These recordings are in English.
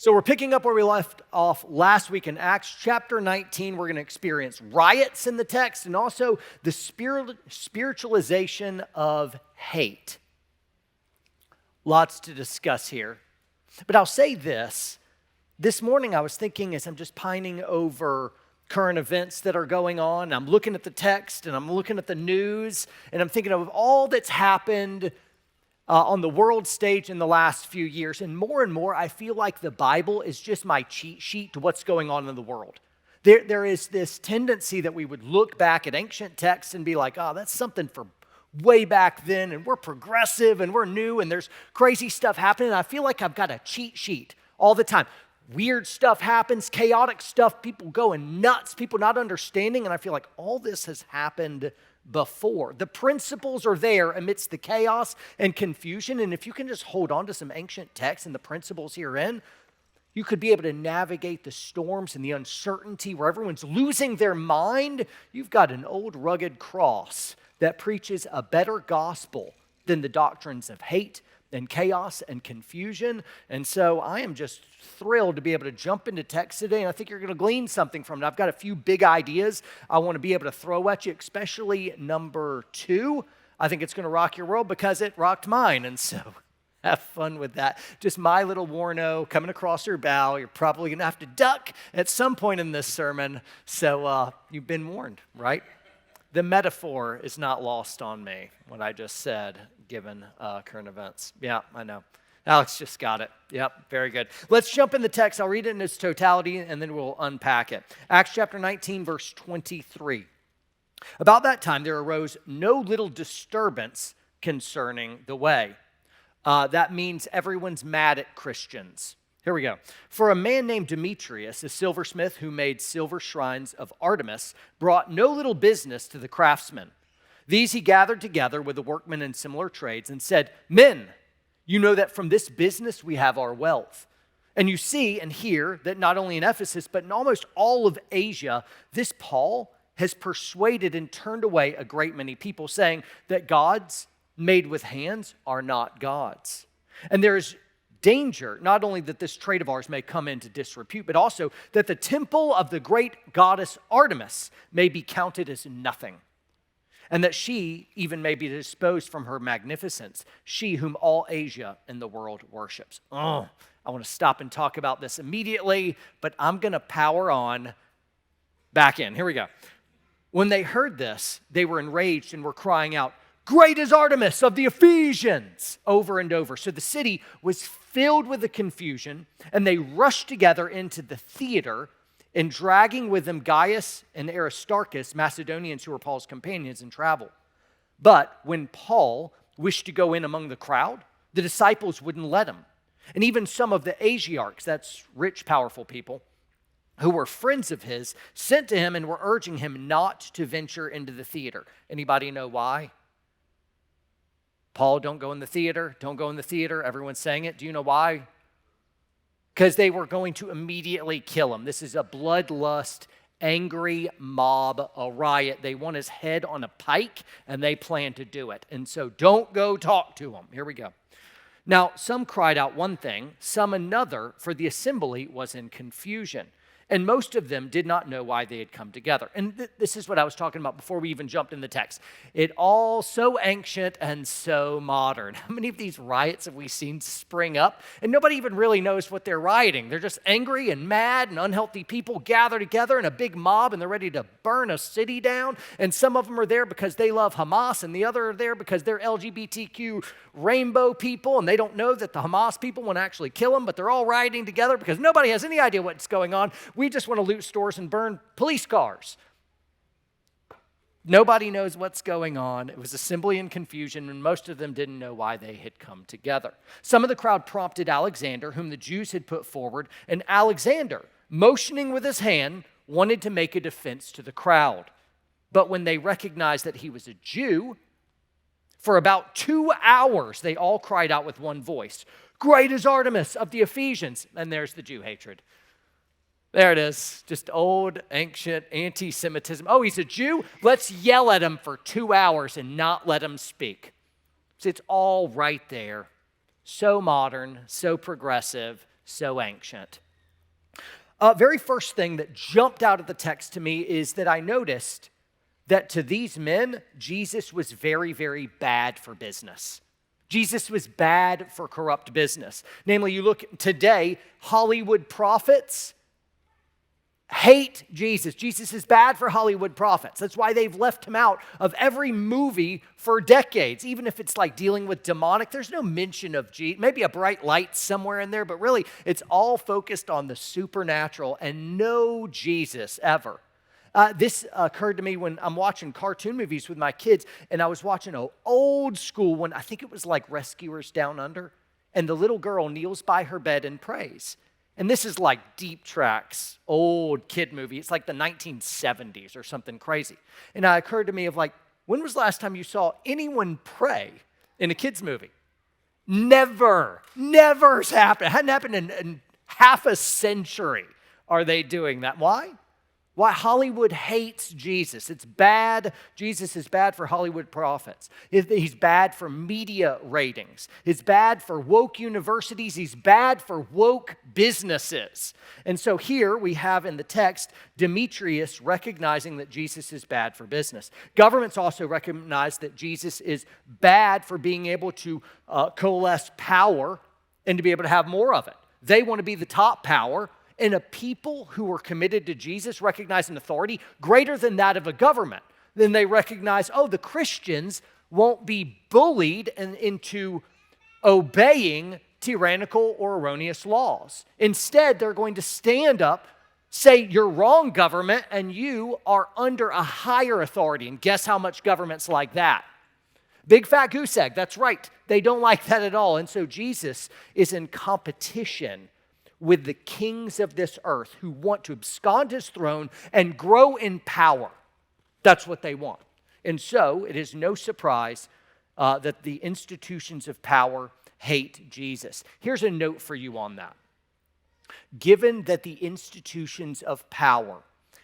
So we're picking up where we left off last week in Acts chapter 19. We're going to experience riots in the text and also the spiritualization of hate. Lots to discuss here. But I'll say this. This morning I was thinking as I'm just pining over current events that are going on. I'm looking at the text and I'm looking at the news and I'm thinking of all that's happened on the world stage in the last few years. And more, I feel like the Bible is just my cheat sheet to what's going on in the world. There is this tendency that we would look back at ancient texts and be like, oh, that's something for way back then, and we're progressive and we're new and there's crazy stuff happening. And I feel like I've got a cheat sheet all the time. Weird stuff happens, chaotic stuff, people going nuts, people not understanding, and I feel like all this has happened before. The principles are there amidst the chaos and confusion, and if you can just hold on to some ancient texts and the principles herein, you could be able to navigate the storms and the uncertainty where everyone's losing their mind. You've got an old rugged cross that preaches a better gospel than the doctrines of hate and chaos and confusion. And so I am just thrilled to be able to jump into text today, and I think you're going to glean something from it. I've got a few big ideas I want to be able to throw at you, especially number 2. I think it's going to rock your world because it rocked mine, and so have fun with that. Just my little warno coming across your bow. You're probably going to have to duck at some point in this sermon, so you've been warned, right? The metaphor is not lost on me, what I just said, given current events. Yeah, I know. Alex just got it. Yep, very good. Let's jump in the text. I'll read it in its totality, and then we'll unpack it. Acts chapter 19, verse 23. About that time, there arose no little disturbance concerning the way. That means everyone's mad at Christians. Here we go. For a man named Demetrius, a silversmith who made silver shrines of Artemis, brought no little business to the craftsmen. These he gathered together with the workmen in similar trades and said, "Men, you know that from this business we have our wealth. And you see and hear that not only in Ephesus, but in almost all of Asia, this Paul has persuaded and turned away a great many people, saying that gods made with hands are not gods. And there is danger, not only that this trade of ours may come into disrepute, but also that the temple of the great goddess Artemis may be counted as nothing, and that she even may be disposed from her magnificence, she whom all Asia and the world worships." I want to stop and talk about this immediately, but I'm going to power on back in. Here we go. When they heard this, they were enraged and were crying out, "Great is Artemis of the Ephesians," over and over. So the city was filled with the confusion, and they rushed together into the theater, and dragging with them Gaius and Aristarchus, Macedonians who were Paul's companions in travel. But when Paul wished to go in among the crowd, the disciples wouldn't let him. And even some of the Asiarchs, that's rich, powerful people, who were friends of his, sent to him and were urging him not to venture into the theater. Anybody know why? Paul, don't go in the theater. Don't go in the theater. Everyone's saying it. Do you know why? Because they were going to immediately kill him. This is a bloodlust, angry mob, a riot. They want his head on a pike, and they plan to do it. And so don't go talk to him. Here we go. Now, some cried out one thing, some another, for the assembly was in confusion. And most of them did not know why they had come together. And this is what I was talking about before we even jumped in the text. It all so ancient and so modern. How many of these riots have we seen spring up? And nobody even really knows what they're rioting. They're just angry and mad and unhealthy people gather together in a big mob and they're ready to burn a city down. And some of them are there because they love Hamas and the other are there because they're LGBTQ rainbow people and they don't know that the Hamas people want to actually kill them, but they're all rioting together because nobody has any idea what's going on. We just want to loot stores and burn police cars. Nobody knows what's going on. It was assembly in confusion, and most of them didn't know why they had come together. Some of the crowd prompted Alexander, whom the Jews had put forward, and Alexander, motioning with his hand, wanted to make a defense to the crowd. But when they recognized that he was a Jew, for about 2 hours, they all cried out with one voice, "Great is Artemis of the Ephesians." And there's the Jew hatred. There it is, just old, ancient anti-Semitism. Oh, he's a Jew? Let's yell at him for 2 hours and not let him speak. See, it's all right there. So modern, so progressive, so ancient. Very first thing that jumped out of the text to me is that I noticed that to these men, Jesus was very, very bad for business. Jesus was bad for corrupt business. Namely, you look today, Hollywood prophets hate Jesus. Jesus is bad for Hollywood prophets. That's why they've left him out of every movie for decades. Even if it's like dealing with demonic, there's no mention of Jesus. Maybe a bright light somewhere in there, but really it's all focused on the supernatural and no Jesus ever. This occurred to me when I'm watching cartoon movies with my kids, and I was watching an old school one. I think it was like Rescuers Down Under, and the little girl kneels by her bed and prays. And this is like Deep Track's old kid movie. It's like the 1970s or something crazy. And it occurred to me of like, when was the last time you saw anyone pray in a kid's movie? Never's happened. It hadn't happened in half a century are they doing that. Why? Why? Hollywood hates Jesus. It's bad. Jesus is bad for Hollywood prophets. He's bad for media ratings. He's bad for woke universities. He's bad for woke businesses. And so here we have in the text Demetrius recognizing that Jesus is bad for business. Governments also recognize that Jesus is bad for being able to coalesce power and to be able to have more of it. They want to be the top power. And a people who are committed to Jesus recognize an authority greater than that of a government. Then they recognize, the Christians won't be bullied into obeying tyrannical or erroneous laws. Instead, they're going to stand up, say, you're wrong, government, and you are under a higher authority. And guess how much government's like that? Big fat goose egg, that's right. They don't like that at all. And so Jesus is in competition with the kings of this earth who want to abscond his throne and grow in power. That's what they want. And so it is no surprise that the institutions of power hate Jesus. Here's a note for you on that. Given that the institutions of power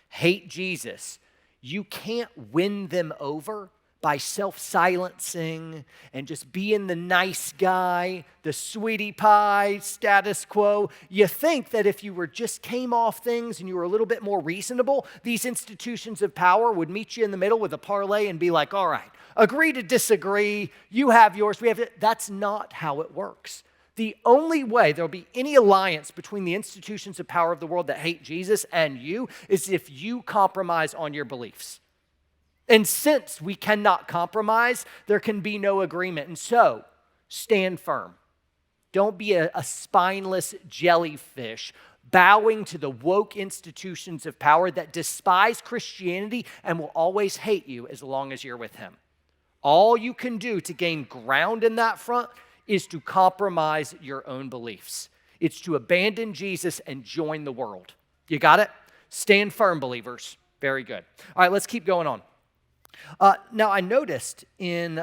hate Jesus, you can't win them over by self-silencing and just being the nice guy, the sweetie pie status quo. You think that if you were just came off things and you were a little bit more reasonable, these institutions of power would meet you in the middle with a parlay and be like, all right, agree to disagree. You have yours, we have it. That's not how it works. The only way there'll be any alliance between the institutions of power of the world that hate Jesus and you is if you compromise on your beliefs. And since we cannot compromise, there can be no agreement. And so, stand firm. Don't be a spineless jellyfish bowing to the woke institutions of power that despise Christianity and will always hate you as long as you're with him. All you can do to gain ground in that front is to compromise your own beliefs. It's to abandon Jesus and join the world. You got it? Stand firm, believers. Very good. All right, let's keep going on. Now, I noticed with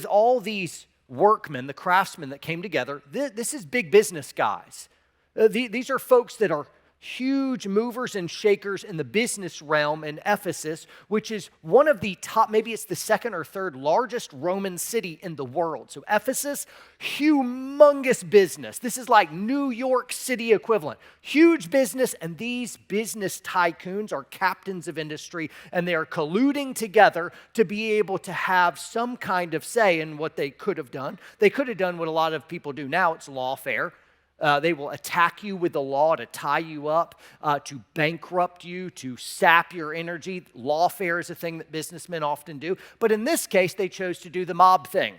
all these workmen, the craftsmen that came together, this is big business guys. These are folks that are huge movers and shakers in the business realm in Ephesus, which is one of the top, maybe it's the second or third largest Roman city in the world. So Ephesus, humongous business. This is like New York City equivalent. Huge business, and these business tycoons are captains of industry, and they are colluding together to be able to have some kind of say in what they could have done. They could have done what a lot of people do now. It's lawfare. They will attack you with the law to tie you up, to bankrupt you, to sap your energy. Lawfare is a thing that businessmen often do. But in this case, they chose to do the mob thing.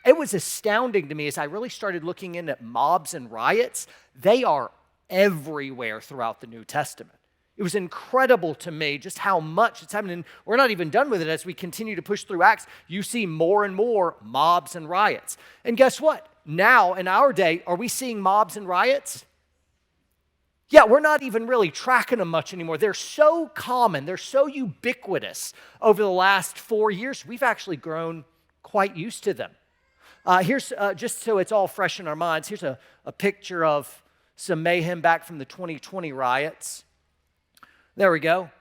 It was astounding to me as I really started looking in at mobs and riots. They are everywhere throughout the New Testament. It was incredible to me just how much it's happening. We're not even done with it as we continue to push through Acts. You see more and more mobs and riots. And guess what? Now, in our day, are we seeing mobs and riots? Yeah, we're not even really tracking them much anymore. They're so common. They're so ubiquitous over the last 4 years. We've actually grown quite used to them. Here's, just so it's all fresh in our minds, here's a picture of some mayhem back from the 2020 riots. There we go.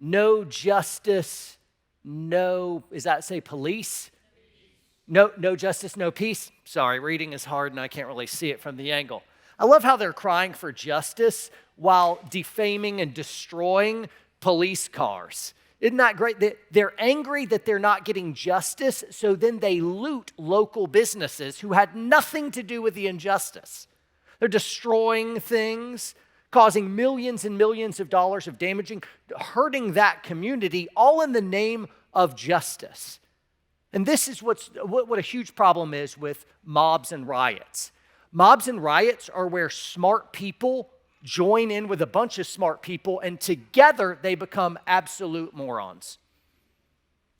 No justice, no, does that say police? No justice, no peace. Sorry, reading is hard and I can't really see it from the angle. I love how they're crying for justice while defaming and destroying police cars. Isn't that great? They're angry that they're not getting justice, so then they loot local businesses who had nothing to do with the injustice. They're destroying things, causing millions and millions of dollars of damaging, hurting that community, all in the name of justice. And this is what a huge problem is with mobs and riots. Mobs and riots are where smart people join in with a bunch of smart people, and together they become absolute morons.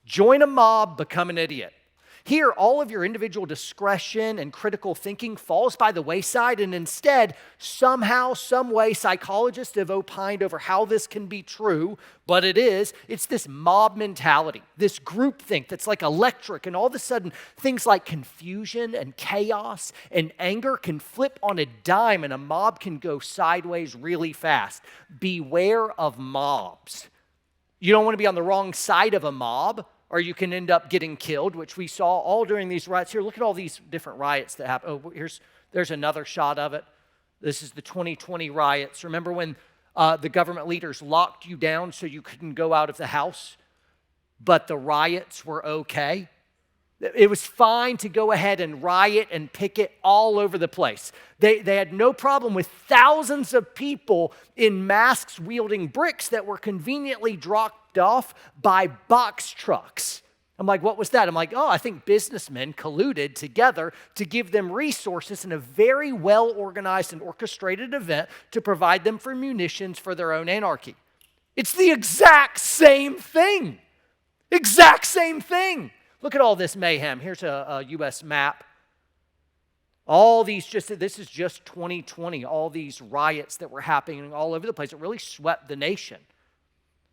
Join a mob, become an idiot. Here, all of your individual discretion and critical thinking falls by the wayside, and instead, somehow, some way, psychologists have opined over how this can be true, but it's this mob mentality, this groupthink that's like electric, and all of a sudden, things like confusion and chaos and anger can flip on a dime, and a mob can go sideways really fast. Beware of mobs. You don't want to be on the wrong side of a mob, or you can end up getting killed, which we saw all during these riots. Here, look at all these different riots that happen. Oh, there's another shot of it. This is the 2020 riots. Remember when the government leaders locked you down so you couldn't go out of the house, but the riots were okay? It was fine to go ahead and riot and picket all over the place. They had no problem with thousands of people in masks wielding bricks that were conveniently dropped off by box trucks. I'm like, what was that? I'm like, I think businessmen colluded together to give them resources in a very well-organized and orchestrated event to provide them for munitions for their own anarchy. It's the exact same thing. Exact same thing. Look at all this mayhem. Here's a U.S. map. This is just 2020, all these riots that were happening all over the place. It really swept the nation.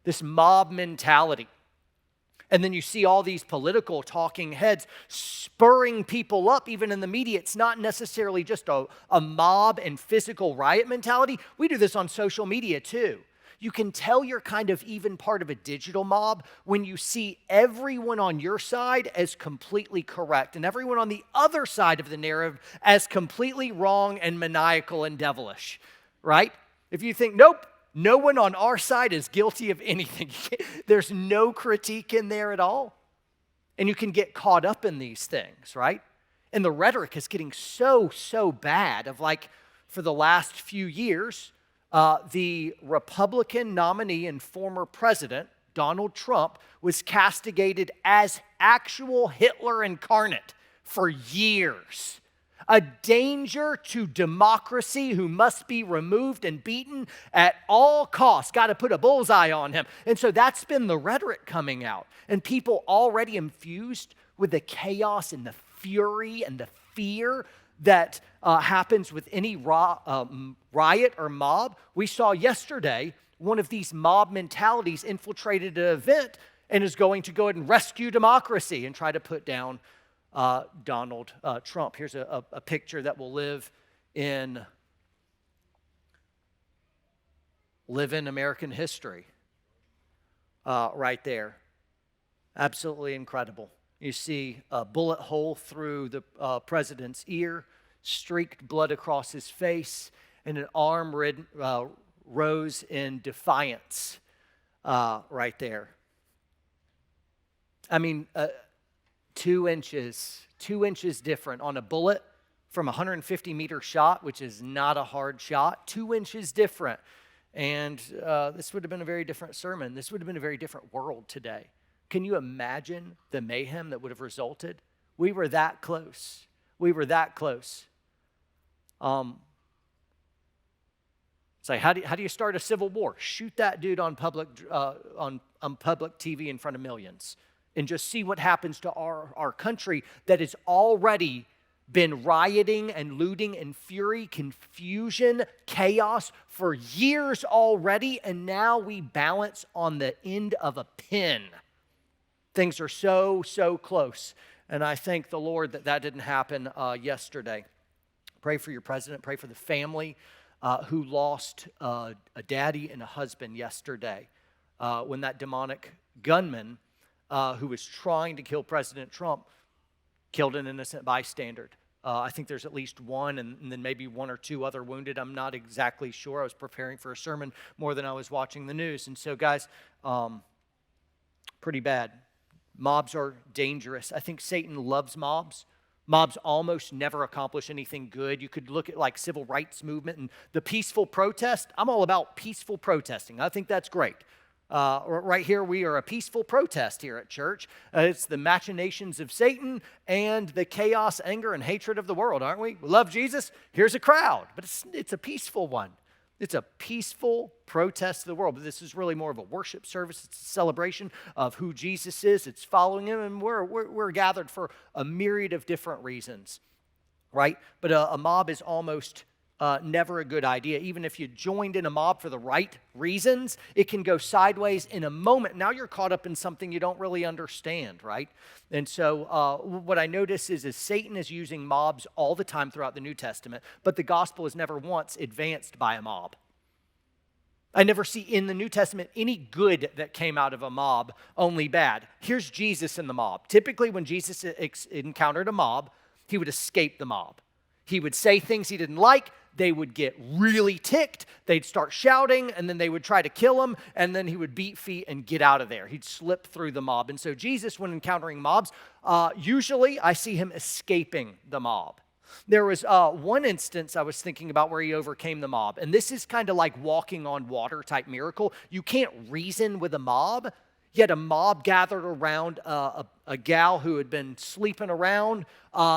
This mob mentality. And then you see all these political talking heads spurring people up, even in the media. It's not necessarily just a mob and physical riot mentality. We do this on social media too. You can tell you're kind of even part of a digital mob when you see everyone on your side as completely correct and everyone on the other side of the narrative as completely wrong and maniacal and devilish, right? If you think, nope, no one on our side is guilty of anything. There's no critique in there at all. And you can get caught up in these things, right? And the rhetoric is getting so bad of like for the last few years, the Republican nominee and former president, Donald Trump, was castigated as actual Hitler incarnate for years. A danger to democracy who must be removed and beaten at all costs. Got to put a bullseye on him. And so that's been the rhetoric coming out. And people already infused with the chaos and the fury and the fear that happens with any riot or mob. We saw yesterday one of these mob mentalities infiltrated an event and is going to go ahead and rescue democracy and try to put down Donald Trump. Here's a picture that will live in American history right there. Absolutely incredible. You see a bullet hole through the president's ear, streaked blood across his face, and an arm rose in defiance right there. I mean, 2 inches different on a bullet from a 150-meter shot, which is not a hard shot, 2 inches different. And this would have been a very different sermon. This would have been a very different world today. Can you imagine the mayhem that would have resulted? We were that close. It's like, how do you start a civil war? Shoot that dude on public TV in front of millions and just see what happens to our country that has already been rioting and looting and fury, confusion, chaos for years already, and now we balance on the end of a pin. Things are so close, and I thank the Lord that didn't happen yesterday. Pray for your president. Pray for the family who lost a daddy and a husband yesterday when that demonic gunman who was trying to kill President Trump killed an innocent bystander. I think there's at least one, and then maybe one or two other wounded. I'm not exactly sure. I was preparing for a sermon more than I was watching the news. And so, guys, pretty bad. Mobs are dangerous. I think Satan loves mobs. Mobs almost never accomplish anything good. You could look at like civil rights movement and the peaceful protest. I'm all about peaceful protesting. I think that's great. Right here, we are a peaceful protest here at church. It's the machinations of Satan and the chaos, anger, and hatred of the world, aren't we? We love Jesus. Here's a crowd, but it's a peaceful one. It's a peaceful protest of the world. But this is really more of a worship service. It's a celebration of who Jesus is. It's following him, and we're gathered for a myriad of different reasons, right? But a mob is almost never a good idea. Even if you joined in a mob for the right reasons, it can go sideways in a moment. Now you're caught up in something you don't really understand, right? And so what I notice is Satan is using mobs all the time throughout the New Testament, but the gospel is never once advanced by a mob. I never see in the New Testament any good that came out of a mob, only bad. Here's Jesus in the mob. Typically when Jesus encountered a mob, he would escape the mob. He would say things he didn't like. They would get really ticked. They'd start shouting, and then they would try to kill him, and then he would beat feet and get out of there. He'd slip through the mob. And so Jesus, when encountering mobs, usually I see him escaping the mob. There was one instance I was thinking about where he overcame the mob, and this is kind of like walking on water type miracle. You can't reason with a mob. Yet a mob gathered around a gal who had been sleeping around.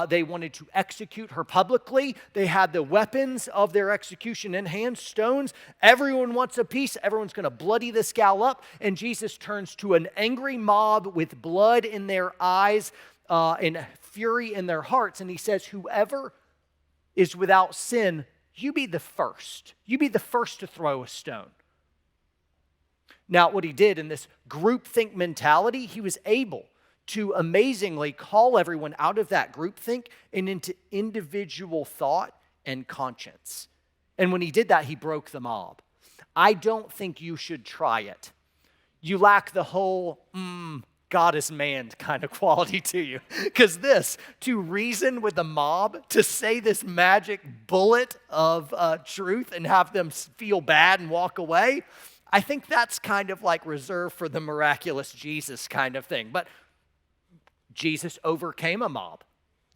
They wanted to execute her publicly. They had the weapons of their execution in hand, stones. Everyone wants a piece. Everyone's going to bloody this gal up. And Jesus turns to an angry mob with blood in their eyes and fury in their hearts. And he says, whoever is without sin, you be the first. You be the first to throw a stone. Now, what he did in this groupthink mentality, he was able to amazingly call everyone out of that groupthink and into individual thought and conscience. And when he did that, he broke the mob. I don't think you should try it. You lack the whole, God is man kind of quality to you. Because to reason with the mob, to say this magic bullet of truth and have them feel bad and walk away, I think that's kind of like reserved for the miraculous Jesus kind of thing. But Jesus overcame a mob,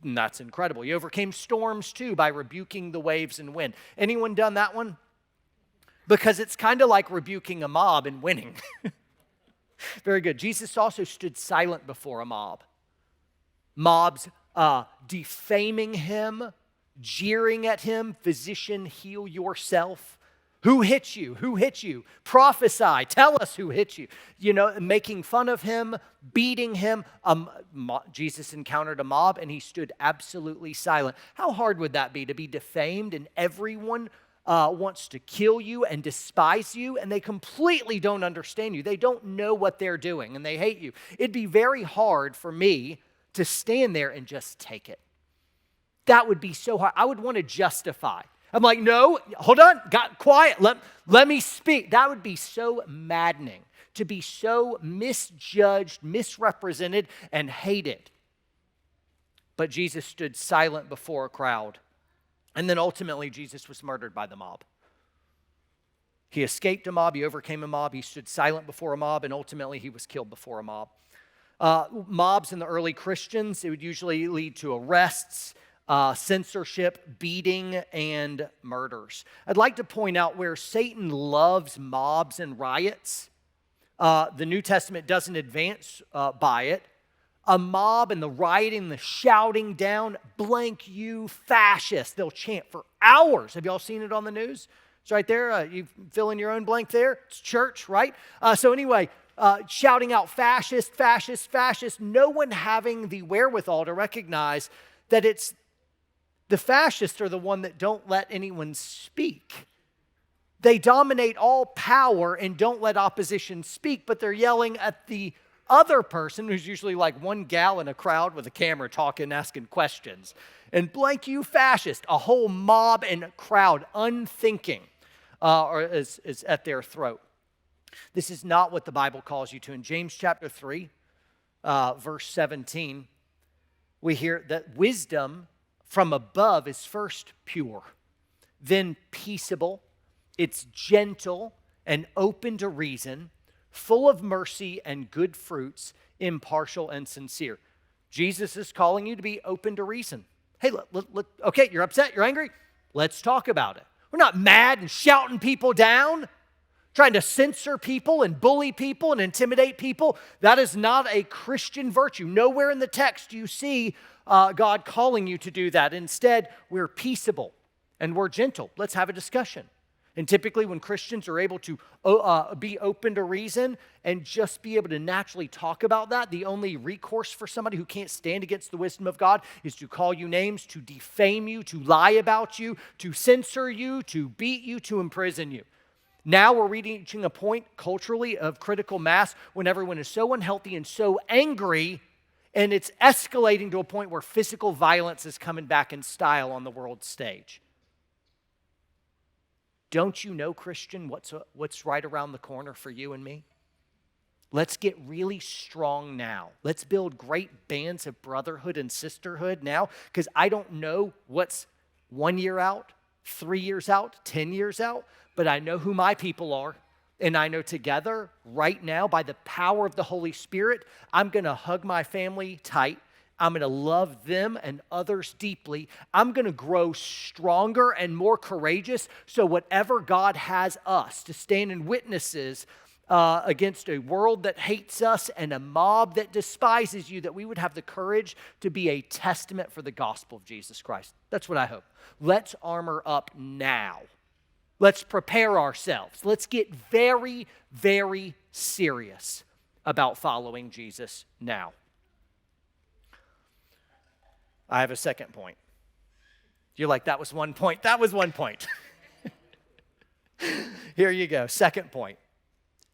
and that's incredible. He overcame storms too by rebuking the waves and wind. Anyone done that one? Because it's kind of like rebuking a mob and winning. Very good. Jesus also stood silent before a mob. Mobs defaming him, jeering at him, physician, heal yourself. Who hit you? Who hit you? Prophesy. Tell us who hit you. Making fun of him, beating him. Jesus encountered a mob and he stood absolutely silent. How hard would that be to be defamed and everyone wants to kill you and despise you and they completely don't understand you. They don't know what they're doing and they hate you. It'd be very hard for me to stand there and just take it. That would be so hard. I would want to justify. I'm like, no, hold on, got quiet, let me speak. That would be so maddening, to be so misjudged, misrepresented, and hated. But Jesus stood silent before a crowd. And then ultimately, Jesus was murdered by the mob. He escaped a mob, he overcame a mob, he stood silent before a mob, and ultimately he was killed before a mob. Mobs in the early Christians, it would usually lead to arrests, censorship, beating, and murders. I'd like to point out where Satan loves mobs and riots. The New Testament doesn't advance by it. A mob and the rioting, the shouting down, blank you fascist. They'll chant for hours. Have y'all seen it on the news? It's right there. You fill in your own blank there. It's church, right? So anyway, shouting out fascist, fascist, fascist. No one having the wherewithal to recognize that it's the fascists are the one that don't let anyone speak. They dominate all power and don't let opposition speak, but they're yelling at the other person, who's usually like one gal in a crowd with a camera talking, asking questions. And blank you fascist, a whole mob and crowd unthinking is at their throat. This is not what the Bible calls you to. In James chapter 3, verse 17, we hear that wisdom from above is first pure, then peaceable, it's gentle and open to reason, full of mercy and good fruits, impartial and sincere. Jesus is calling you to be open to reason. Hey, okay, you're upset, you're angry? Let's talk about it. We're not mad and shouting people down, trying to censor people and bully people and intimidate people. That is not a Christian virtue. Nowhere in the text do you see God calling you to do that. Instead, we're peaceable and we're gentle. Let's have a discussion. And typically when Christians are able to be open to reason and just be able to naturally talk about that, the only recourse for somebody who can't stand against the wisdom of God is to call you names, to defame you, to lie about you, to censor you, to beat you, to imprison you. Now we're reaching a point culturally of critical mass when everyone is so unhealthy and so angry, and it's escalating to a point where physical violence is coming back in style on the world stage. Don't you know, Christian, what's right around the corner for you and me? Let's get really strong now. Let's build great bands of brotherhood and sisterhood now, because I don't know what's 1 year out, 3 years out, 10 years out, but I know who my people are. And I know together, right now, by the power of the Holy Spirit, I'm going to hug my family tight. I'm going to love them and others deeply. I'm going to grow stronger and more courageous, so whatever God has us to stand in witnesses against a world that hates us and a mob that despises you, that we would have the courage to be a testament for the gospel of Jesus Christ. That's what I hope. Let's armor up now. Let's prepare ourselves. Let's get very, very serious about following Jesus now. I have a second point. You're like, that was one point. That was one point. Here you go. Second point.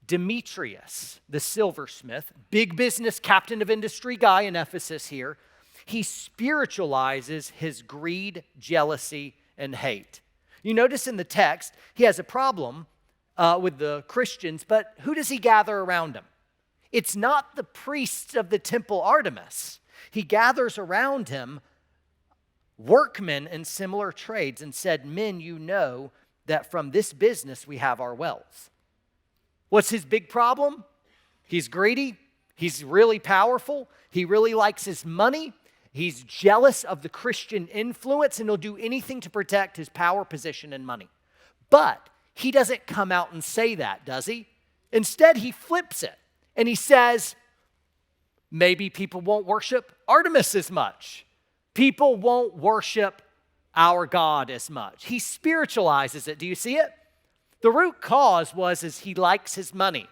Demetrius, the silversmith, big business captain of industry guy in Ephesus here, he spiritualizes his greed, jealousy, and hate. You notice in the text, he has a problem with the Christians, but who does he gather around him? It's not the priests of the temple Artemis. He gathers around him workmen in similar trades and said, men, you know that from this business we have our wealth. What's his big problem? He's greedy. He's really powerful. He really likes his money. He's jealous of the Christian influence, and he'll do anything to protect his power, position, and money. But he doesn't come out and say that, does he? Instead, he flips it, and he says, maybe people won't worship Artemis as much. People won't worship our God as much. He spiritualizes it. Do you see it? The root cause was he likes his money.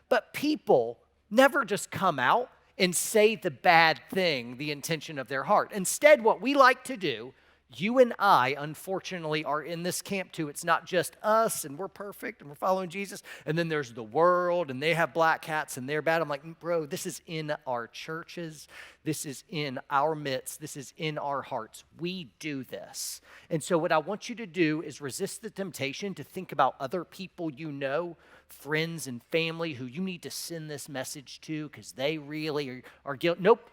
But people never just come out and say the bad thing, the intention of their heart. Instead, what we like to do, you and I, unfortunately, are in this camp too. It's not just us and we're perfect and we're following Jesus. And then there's the world and they have black hats and they're bad. I'm like, bro, this is in our churches. This is in our midst. This is in our hearts. We do this. And so what I want you to do is resist the temptation to think about other people you know, friends and family who you need to send this message to because they really are guilty. Nope.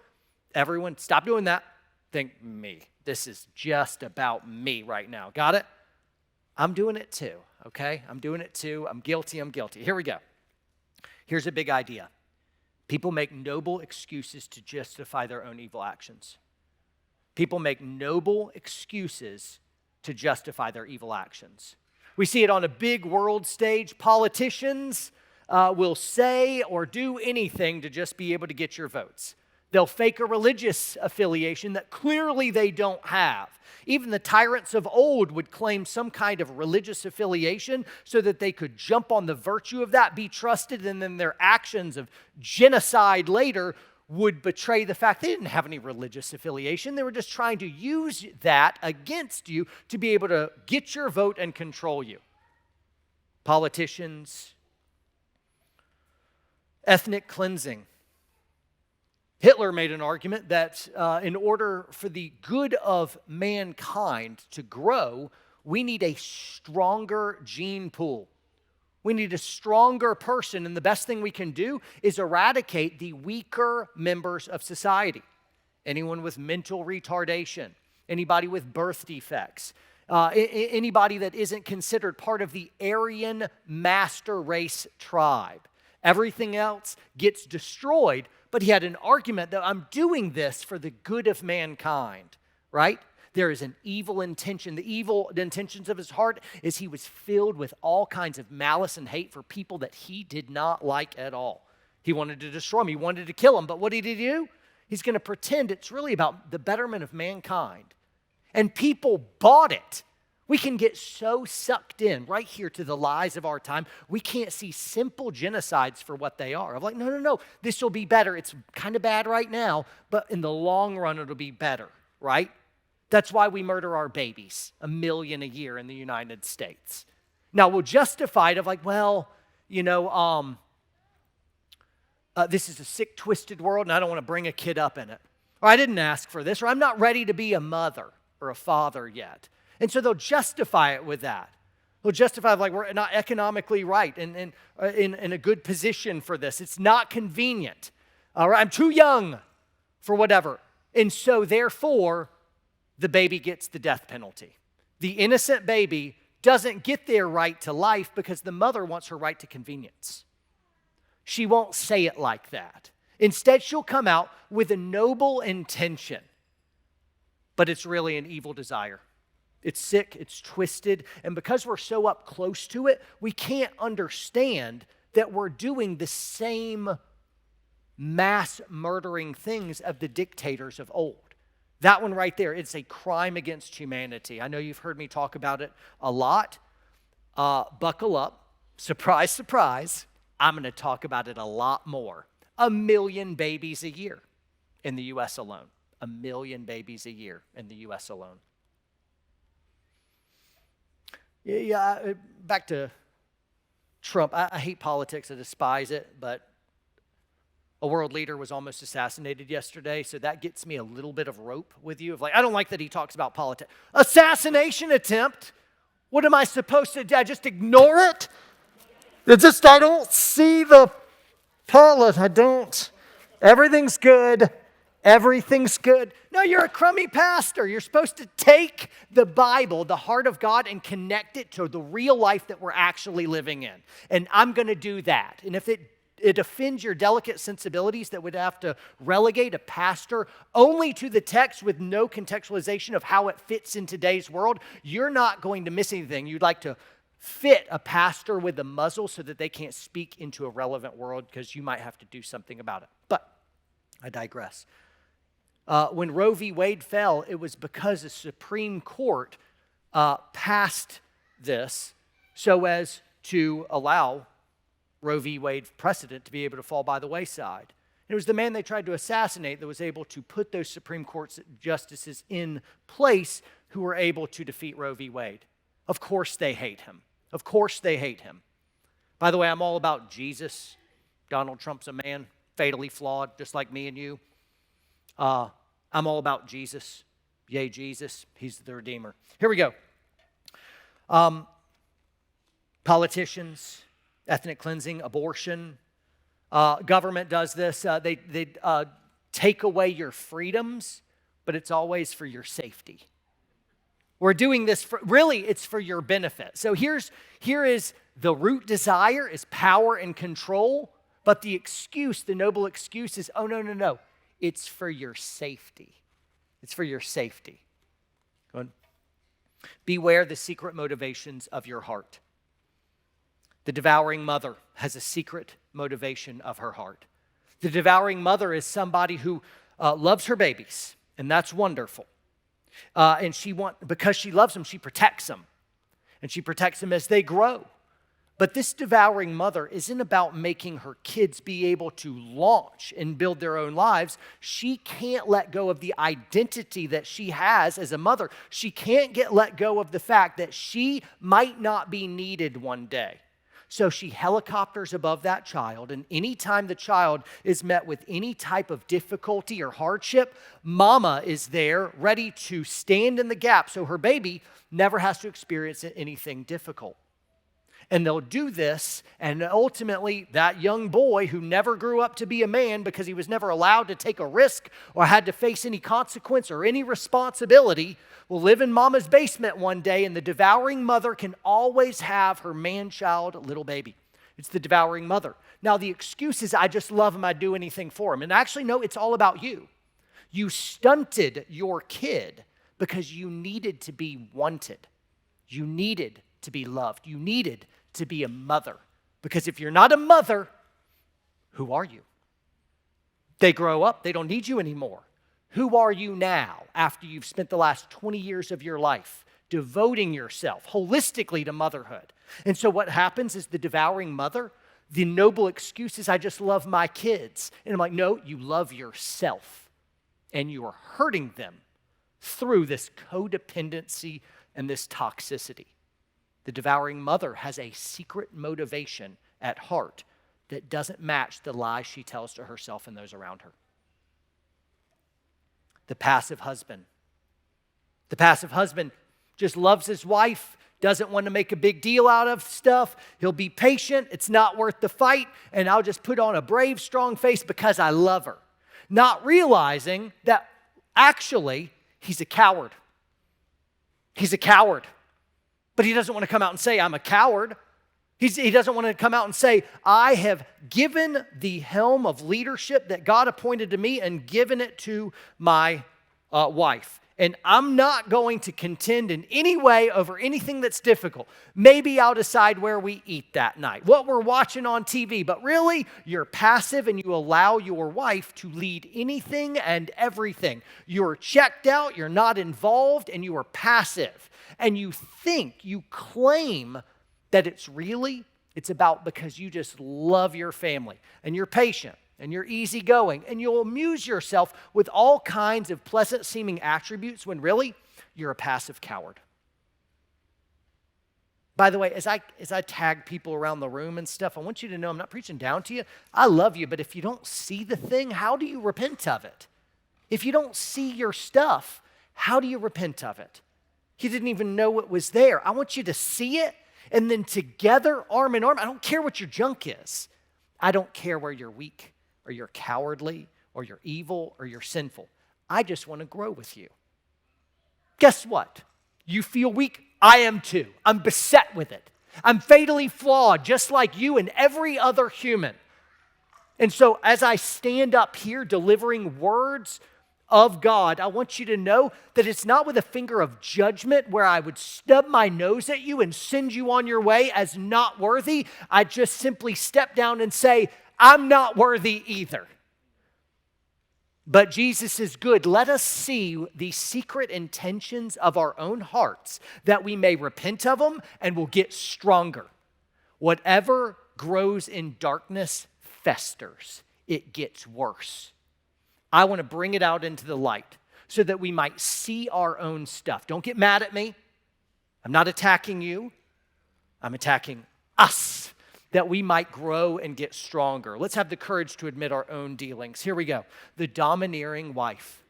Everyone, stop doing that. Think me. This is just about me right now. Got it? I'm doing it too, okay? I'm doing it too. I'm guilty. Here we go. Here's a big idea. People make noble excuses to justify their own evil actions. People make noble excuses to justify their evil actions. We see it on a big world stage. Politicians will say or do anything to just be able to get your votes. They'll fake a religious affiliation that clearly they don't have. Even the tyrants of old would claim some kind of religious affiliation so that they could jump on the virtue of that, be trusted, and then their actions of genocide later would betray the fact they didn't have any religious affiliation. They were just trying to use that against you to be able to get your vote and control you. Politicians, ethnic cleansing. Hitler made an argument that in order for the good of mankind to grow, we need a stronger gene pool. We need a stronger person, and the best thing we can do is eradicate the weaker members of society. anyone with mental retardation, anybody with birth defects, anybody that isn't considered part of the Aryan master race tribe. Everything else gets destroyed, but he had an argument that I'm doing this for the good of mankind, right? There is an evil intention. The intentions of his heart is he was filled with all kinds of malice and hate for people that he did not like at all. He wanted to destroy them. He wanted to kill them. But what did he do? He's going to pretend it's really about the betterment of mankind. And people bought it. We can get so sucked in right here to the lies of our time. We can't see simple genocides for what they are. I'm like, no, this will be better. It's kind of bad right now, but in the long run, it'll be better, right? That's why we murder our babies, 1 million a year in the United States. Now, we'll justify it of like, well, this is a sick, twisted world, and I don't want to bring a kid up in it. Or I didn't ask for this, or I'm not ready to be a mother or a father yet. And so they'll justify it with that. They'll justify it like we're not economically right and in a good position for this. It's not convenient. All right, I'm too young for whatever. And so therefore, the baby gets the death penalty. The innocent baby doesn't get their right to life because the mother wants her right to convenience. She won't say it like that. Instead, she'll come out with a noble intention, but it's really an evil desire. It's sick, it's twisted, and because we're so up close to it, we can't understand that we're doing the same mass murdering things of the dictators of old. That one right there, it's a crime against humanity. I know you've heard me talk about it a lot. Buckle up. Surprise, surprise. I'm going to talk about it a lot more. 1 million babies a year in the U.S. alone. 1 million babies a year in the U.S. alone. Yeah, back to Trump. I hate politics. I despise it, but a world leader was almost assassinated yesterday, so that gets me a little bit of rope with you. Of like, I don't like that he talks about politics. Assassination attempt? What am I supposed to do? I just ignore it? I don't see the politics. I don't. Everything's good. Everything's good. No, you're a crummy pastor. You're supposed to take the Bible, the heart of God, and connect it to the real life that we're actually living in. And I'm going to do that. And if it offends your delicate sensibilities that would have to relegate a pastor only to the text with no contextualization of how it fits in today's world, you're not going to miss anything. You'd like to fit a pastor with a muzzle so that they can't speak into a relevant world because you might have to do something about it. But I digress. When Roe v. Wade fell, it was because the Supreme Court passed this so as to allow Roe v. Wade precedent to be able to fall by the wayside. And it was the man they tried to assassinate that was able to put those Supreme Court justices in place who were able to defeat Roe v. Wade. Of course they hate him. Of course they hate him. By the way, I'm all about Jesus. Donald Trump's a man, fatally flawed, just like me and you. I'm all about Jesus. Yay, Jesus. He's the Redeemer. Here we go. Politicians, ethnic cleansing, abortion. Government does this. They take away your freedoms, but it's always for your safety. We're doing this it's for your benefit. So here is the root desire is power and control, but the noble excuse is, oh, no. It's for your safety. It's for your safety. Go on. Beware the secret motivations of your heart. The devouring mother has a secret motivation of her heart. The devouring mother is somebody who loves her babies, and that's wonderful. And because she loves them, she protects them. And she protects them as they grow. But this devouring mother isn't about making her kids be able to launch and build their own lives. She can't let go of the identity that she has as a mother. She can't let go of the fact that she might not be needed one day. So she helicopters above that child, and anytime the child is met with any type of difficulty or hardship, mama is there ready to stand in the gap so her baby never has to experience anything difficult. And they'll do this, and ultimately that young boy who never grew up to be a man because he was never allowed to take a risk or had to face any consequence or any responsibility will live in mama's basement one day, and the devouring mother can always have her man-child little baby. It's the devouring mother. Now the excuse is, I just love him, I'd do anything for him. And actually, no, it's all about you. You stunted your kid because you needed to be wanted. You needed to be loved. You needed to be a mother. Because if you're not a mother, who are you? They grow up, they don't need you anymore. Who are you now after you've spent the last 20 years of your life devoting yourself holistically to motherhood? And so what happens is the devouring mother, the noble excuse is, I just love my kids. And I'm like, no, you love yourself. And you are hurting them through this codependency and this toxicity. The devouring mother has a secret motivation at heart that doesn't match the lies she tells to herself and those around her. The passive husband. The passive husband just loves his wife, doesn't want to make a big deal out of stuff. He'll be patient. It's not worth the fight. And I'll just put on a brave, strong face because I love her. Not realizing that actually he's a coward. He's a coward. But he doesn't want to come out and say, I'm a coward. He doesn't want to come out and say, I have given the helm of leadership that God appointed to me and given it to my wife. And I'm not going to contend in any way over anything that's difficult. Maybe I'll decide where we eat that night, what we're watching on TV. But really, you're passive and you allow your wife to lead anything and everything. You're checked out, you're not involved, and you are passive. And you claim that it's about because you just love your family and you're patient and you're easygoing and you'll amuse yourself with all kinds of pleasant seeming attributes when really you're a passive coward. By the way, as I tag people around the room and stuff, I want you to know I'm not preaching down to you. I love you, but if you don't see the thing, how do you repent of it? If you don't see your stuff, how do you repent of it? He didn't even know it was there. I want you to see it, and then together, arm in arm. I don't care what your junk is. I don't care where you're weak or you're cowardly or you're evil or you're sinful. I just want to grow with you. Guess what? You feel weak? I am too. I'm beset with it. I'm fatally flawed, just like you and every other human. And so as I stand up here delivering words of God, I want you to know that it's not with a finger of judgment where I would stub my nose at you and send you on your way as not worthy. I just simply step down and say, I'm not worthy either. But Jesus is good. Let us see the secret intentions of our own hearts that we may repent of them and will get stronger. Whatever grows in darkness festers. It gets worse. I want to bring it out into the light so that we might see our own stuff. Don't get mad at me. I'm not attacking you. I'm attacking us, that we might grow and get stronger. Let's have the courage to admit our own dealings. Here we go. The domineering wife.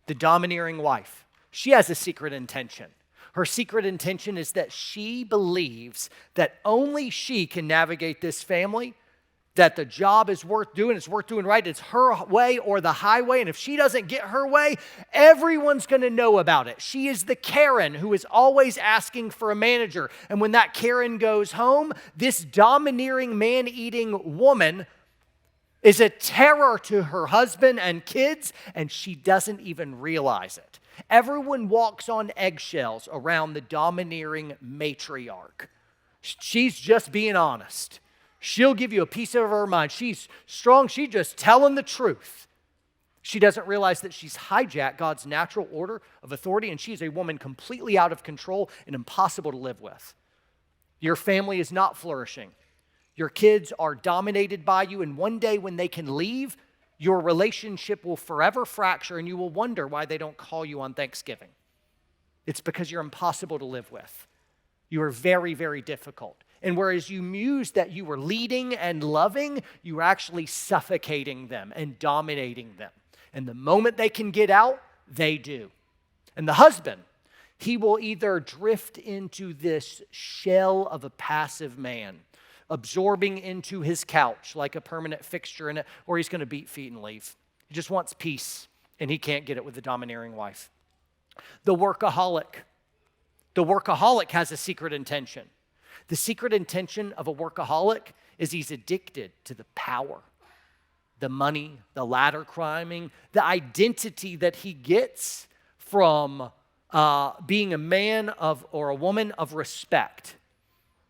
The domineering wife. She has a secret intention. Her secret intention is that she believes that only she can navigate this family, that the job is worth doing, it's worth doing right, it's her way or the highway, and if she doesn't get her way, everyone's going to know about it. She is the Karen who is always asking for a manager, and when that Karen goes home, this domineering, man-eating woman is a terror to her husband and kids, and she doesn't even realize it. Everyone walks on eggshells around the domineering matriarch. She's just being honest. She'll give you a piece of her mind. She's strong. She's just telling the truth. She doesn't realize that she's hijacked God's natural order of authority, and she's a woman completely out of control and impossible to live with. Your family is not flourishing. Your kids are dominated by you, and one day when they can leave, your relationship will forever fracture, and you will wonder why they don't call you on Thanksgiving. It's because you're impossible to live with. You are very, very difficult. And whereas you mused that you were leading and loving, you were actually suffocating them and dominating them. And the moment they can get out, they do. And the husband, he will either drift into this shell of a passive man, absorbing into his couch like a permanent fixture in it, or he's going to beat feet and leave. He just wants peace, and he can't get it with the domineering wife. The workaholic. The workaholic has a secret intention. The secret intention of a workaholic is he's addicted to the power, the money, the ladder climbing, the identity that he gets from being a man of or a woman of respect,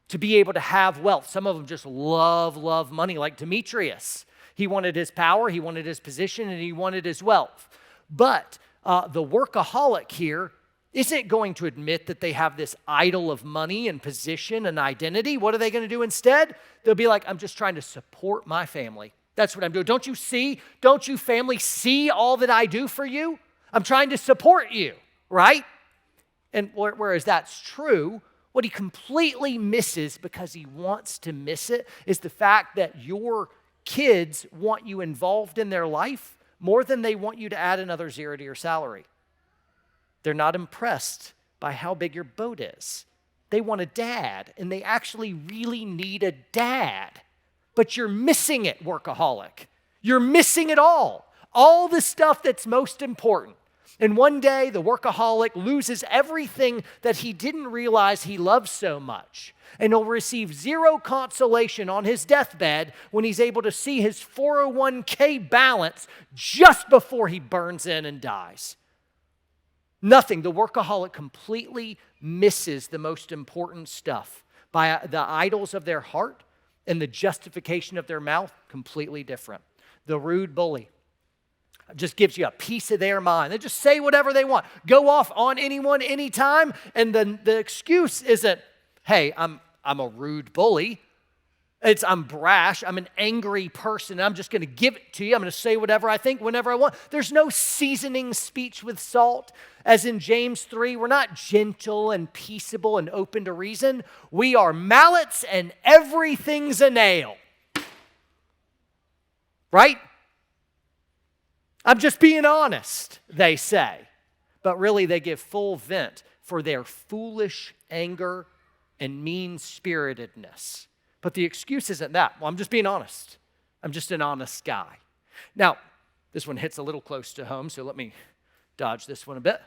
to be able to have wealth. Some of them just love money, like Demetrius. He wanted his power, he wanted his position, and he wanted his wealth. But the workaholic here isn't going to admit that they have this idol of money and position and identity. What are they going to do instead? They'll be like, I'm just trying to support my family. That's what I'm doing. Don't you see? Don't you family see all that I do for you? I'm trying to support you, right? And whereas that's true, what he completely misses, because he wants to miss it, is the fact that your kids want you involved in their life more than they want you to add another zero to your salary. They're not impressed by how big your boat is. They want a dad, and they actually really need a dad. But you're missing it, workaholic. You're missing it all the stuff that's most important. And one day, the workaholic loses everything that he didn't realize he loved so much. And he'll receive zero consolation on his deathbed when he's able to see his 401k balance just before he burns in and dies. Nothing. The workaholic completely misses the most important stuff by the idols of their heart and the justification of their mouth, completely different. The rude bully just gives you a piece of their mind. They just say whatever they want, go off on anyone, anytime, and then the excuse isn't, hey, I'm a rude bully. It's I'm brash, I'm an angry person, I'm just going to give it to you. I'm going to say whatever I think whenever I want. There's no seasoning speech with salt. As in James 3, we're not gentle and peaceable and open to reason. We are mallets and everything's a nail. Right? I'm just being honest, they say. But really they give full vent for their foolish anger and mean-spiritedness. But the excuse isn't that. Well, I'm just being honest. I'm just an honest guy. Now, this one hits a little close to home, so let me dodge this one a bit.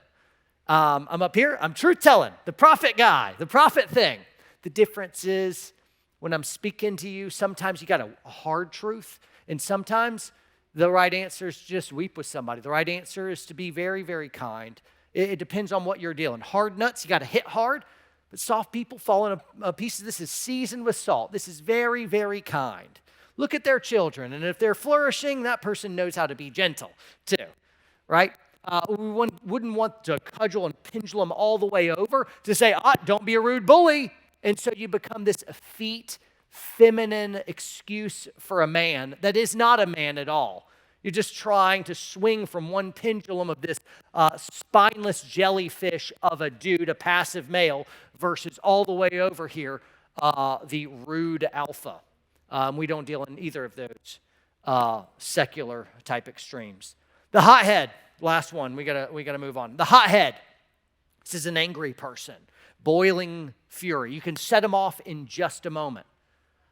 I'm up here. I'm truth-telling, the prophet guy, the prophet thing. The difference is when I'm speaking to you, sometimes you got a hard truth, and sometimes the right answer is just weep with somebody. The right answer is to be very, very kind. It depends on what you're dealing. Hard nuts, you got to hit hard. But soft people fall in a piece of this is seasoned with salt. This is very, very kind. Look at their children, and if they're flourishing, that person knows how to be gentle too, right? We wouldn't want to cudgel and pendulum all the way over to say, don't be a rude bully. And so you become this effete, feminine excuse for a man that is not a man at all. You're just trying to swing from one pendulum of this spineless jellyfish of a dude, a passive male, versus all the way over here, the rude alpha. We don't deal in either of those secular type extremes. The hothead, last one, we gotta move on. The hothead, this is an angry person, boiling fury. You can set them off in just a moment.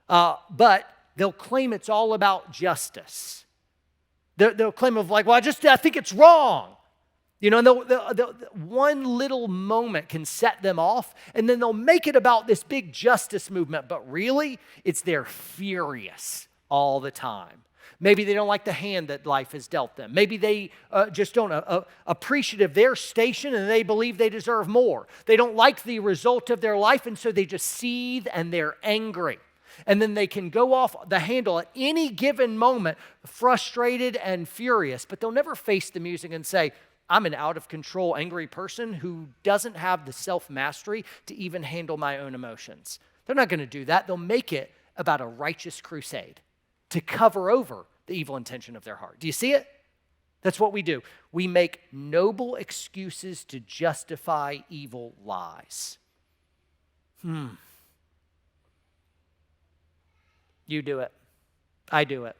But they'll claim it's all about justice. They'll claim of like, well, I think it's wrong. You know, and one little moment can set them off, and then they'll make it about this big justice movement, but really, it's they're furious all the time. Maybe they don't like the hand that life has dealt them. Maybe they just don't appreciate of their station, and they believe they deserve more. They don't like the result of their life, and so they just seethe, and they're angry. And then they can go off the handle at any given moment, frustrated and furious, but they'll never face the music and say, I'm an out-of-control, angry person who doesn't have the self-mastery to even handle my own emotions. They're not going to do that. They'll make it about a righteous crusade to cover over the evil intention of their heart. Do you see it? That's what we do. We make noble excuses to justify evil lies. You do it. I do it.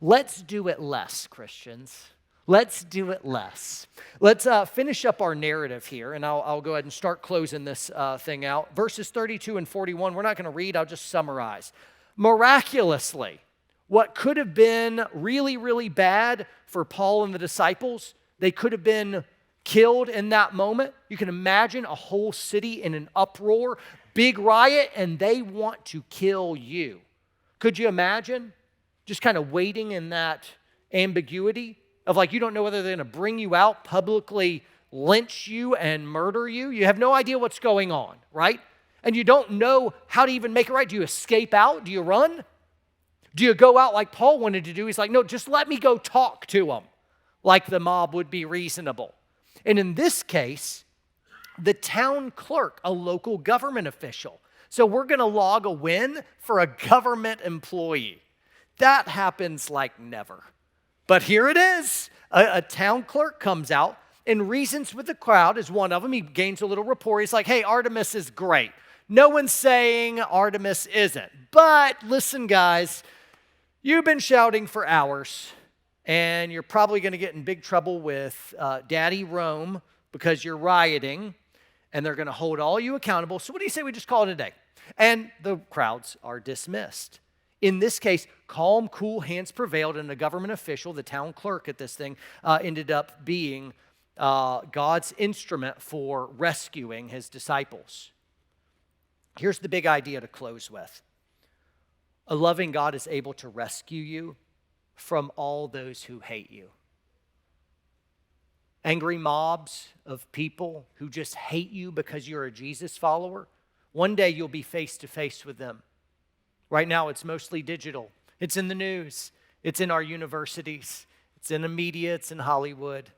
Let's do it less, Christians. Let's do it less. Let's finish up our narrative here, and I'll go ahead and start closing this thing out. Verses 32 and 41, we're not going to read, I'll just summarize. Miraculously, what could have been really, really bad for Paul and the disciples, they could have been killed in that moment. You can imagine a whole city in an uproar, big riot, and they want to kill you. Could you imagine just kind of waiting in that ambiguity of like, you don't know whether they're going to bring you out, publicly lynch you and murder you? You have no idea what's going on, right? And you don't know how to even make it right. Do you escape out? Do you run? Do you go out like Paul wanted to do? He's like, no, just let me go talk to them, like the mob would be reasonable. And in this case, the town clerk, a local government official. So we're going to log a win for a government employee. That happens like never. But here it is. A town clerk comes out and reasons with the crowd as one of them. He gains a little rapport. He's like, hey, Artemis is great. No one's saying Artemis isn't. But listen, guys, you've been shouting for hours, and you're probably going to get in big trouble with Daddy Rome because you're rioting, and they're going to hold all you accountable. So what do you say we just call it a day? And the crowds are dismissed. In this case, calm, cool hands prevailed, and a government official, the town clerk at this thing, ended up being God's instrument for rescuing his disciples. Here's the big idea to close with. A loving God is able to rescue you from all those who hate you. Angry mobs of people who just hate you because you're a Jesus follower, one day you'll be face to face with them. Right now, it's mostly digital. It's in the news. It's in our universities. It's in the media. It's in Hollywood.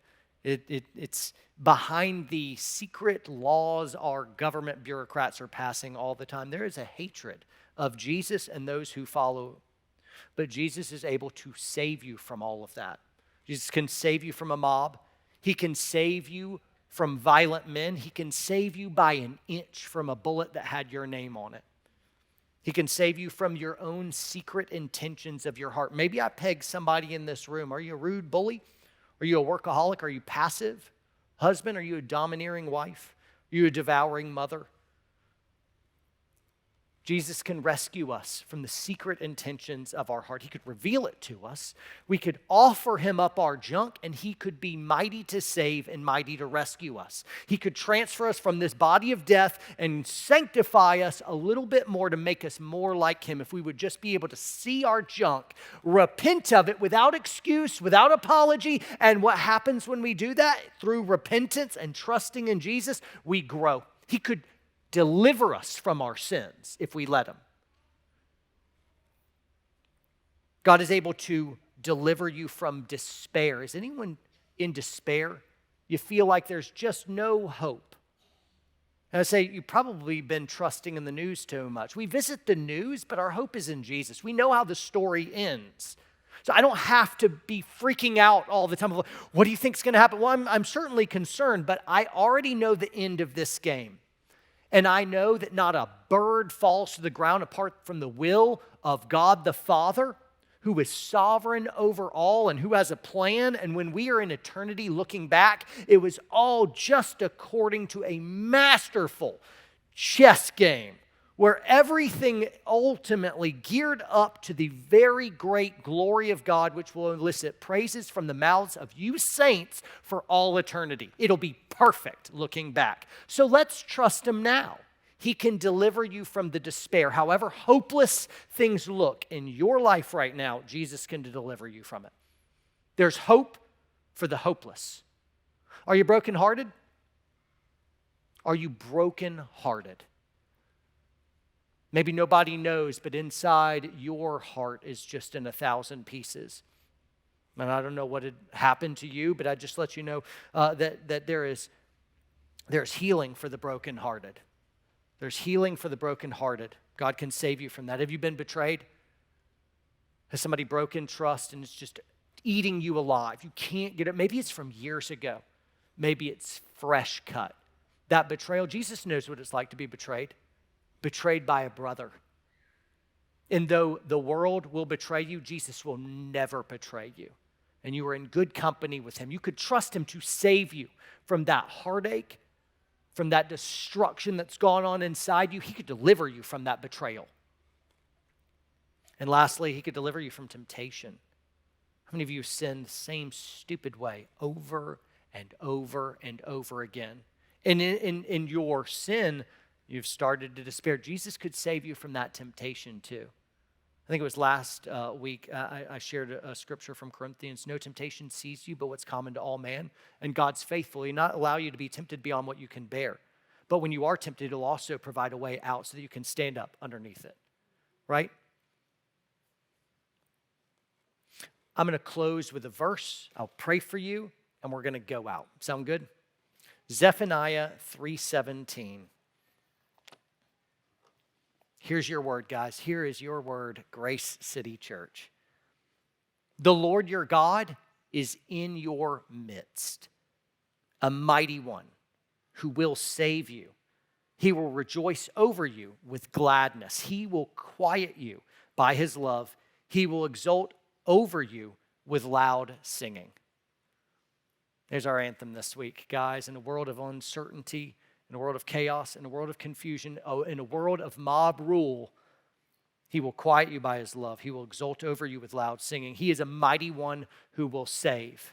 It's behind the secret laws our government bureaucrats are passing all the time. There is a hatred of Jesus and those who follow. But Jesus is able to save you from all of that. Jesus can save you from a mob. He can save you from violent men. He can save you by an inch from a bullet that had your name on it. He can save you from your own secret intentions of your heart. Maybe I pegged somebody in this room. Are you a rude bully? Are you a workaholic? Are you passive? Husband, are you a domineering wife? Are you a devouring mother? Jesus can rescue us from the secret intentions of our heart. He could reveal it to us. We could offer him up our junk, and he could be mighty to save and mighty to rescue us. He could transfer us from this body of death and sanctify us a little bit more to make us more like him if we would just be able to see our junk, repent of it without excuse, without apology. And what happens when we do that? Through repentance and trusting in Jesus, we grow. He could deliver us from our sins if we let him. God is able to deliver you from despair. Is anyone in despair? You feel like there's just no hope. And I say you've probably been trusting in the news too much. We visit the news, but our hope is in Jesus. We know how the story ends. So I don't have to be freaking out all the time. What do you think is going to happen? Well, I'm certainly concerned, but I already know the end of this game. And I know that not a bird falls to the ground apart from the will of God the Father, who is sovereign over all and who has a plan. And when we are in eternity looking back, it was all just according to a masterful chess game where everything ultimately geared up to the very great glory of God, which will elicit praises from the mouths of you saints for all eternity. It'll be perfect looking back. So let's trust him now. He can deliver you from the despair. However hopeless things look in your life right now, Jesus can deliver you from it. There's hope for the hopeless. Are you brokenhearted? Are you brokenhearted? Maybe nobody knows, but inside your heart is just in 1,000 pieces. And I don't know what had happened to you, but I just let you know that there's healing for the brokenhearted. There's healing for the brokenhearted. God can save you from that. Have you been betrayed? Has somebody broken trust and it's just eating you alive? You can't get it. Maybe it's from years ago. Maybe it's fresh cut. That betrayal, Jesus knows what it's like to be betrayed. Betrayed by a brother. And though the world will betray you, Jesus will never betray you. and you were in good company with him. You could trust him to save you from that heartache, from that destruction that's gone on inside you. He could deliver you from that betrayal. And lastly, he could deliver you from temptation. How many of you sin the same stupid way over and over and over again? And in your sin, you've started to despair. Jesus could save you from that temptation too. I think it was last week I shared a scripture from Corinthians. No temptation seized you, but what's common to all man. And God's faithful. He'll not allow you to be tempted beyond what you can bear. But when you are tempted, he'll also provide a way out so that you can stand up underneath it. Right? I'm going to close with a verse. I'll pray for you, and we're going to go out. Sound good? Zephaniah 3:17. Here's your word, guys. Here is your word, Grace City Church. The Lord your God is in your midst, a mighty one who will save you. He will rejoice over you with gladness. He will quiet you by his love. He will exult over you with loud singing. There's our anthem this week, guys. In a world of uncertainty, in a world of chaos, in a world of confusion, in a world of mob rule, he will quiet you by his love. He will exult over you with loud singing. He is a mighty one who will save.